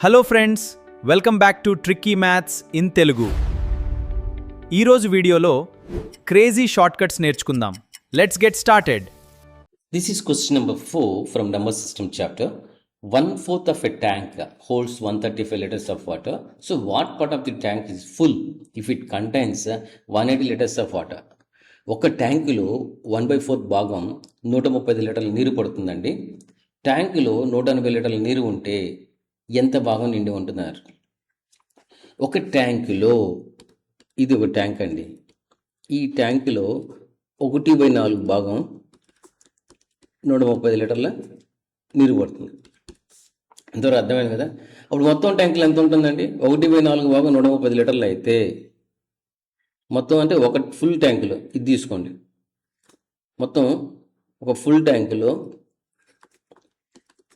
Hello friends, welcome back to tricky maths in Telugu. ఈరోజు వీడియోలో crazy shortcuts నేర్చుకుందాం. Let's get started. This is question number 4 from number system chapter. 1/4 of a tank holds 135 liters of water. So what part of the tank is full if it contains 180 liters of water? ఒక ట్యాంకులో 1/4 భాగం 135 లీటర్ల నీరు పడుతుందండి. ట్యాంకులో 180 లీటర్ల నీరు ఉంటే ఎంత భాగం నిండి ఉంటున్నారు? ఒక ట్యాంకులో, ఇది ఒక ట్యాంక్ అండి, ఈ ట్యాంకులో 1/4 భాగం 130 లీటర్ల నీరు పడుతుంది. ఎంతవరకు అర్థమైంది కదా? అప్పుడు మొత్తం ట్యాంకులు ఎంత ఉంటుందండి? 1/4 భాగం 130 లీటర్లు అయితే మొత్తం అంటే ఒక ఫుల్ ట్యాంకులో, ఇది తీసుకోండి, మొత్తం ఒక ఫుల్ ట్యాంకులో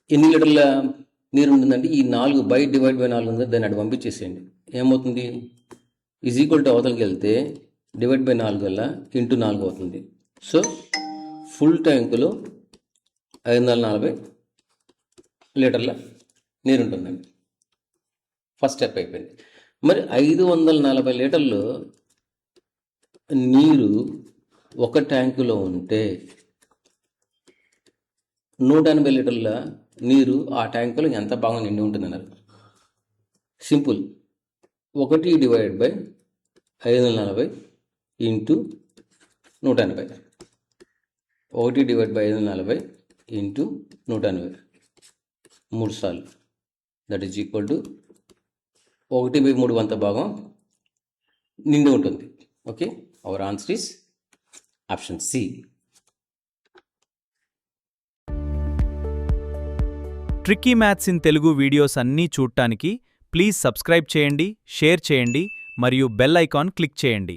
ఎన్ని లీటర్ల నీరు ఉంటుందండి? ఈ 4/4 ఉంది, దాన్ని అటు పంపించేసేయండి. ఏమవుతుంది? ఈజ్ ఈక్వల్ టు అవతలకి వెళ్తే /4 వల్ల × 4 అవుతుంది. సో ఫుల్ ట్యాంకులో 540 లీటర్ల నీరు ఉంటుందండి. ఫస్ట్ స్టెప్ అయిపోయింది. మరి 540 లీటర్లు నీరు ఒక ట్యాంకులో ఉంటే 180 లీటర్ల నీరు ఆ ట్యాంకులో ఎంత భాగం నిండి ఉంటుందన్నారు? సింపుల్, 1/540 × 180, 1/540 × 180 3 సార్లు, దట్ ఈజ్ ఈక్వల్ టు 1/3 వంత భాగం నిండి ఉంటుంది. Okay, our answer is option C. Tricky maths in Telugu videos అన్నీ చూడటానికి ప్లీజ్ సబ్స్క్రైబ్ చేయండి, షేర్ చేయండి మరియు బెల్ ఐకాన్ క్లిక్ చేయండి.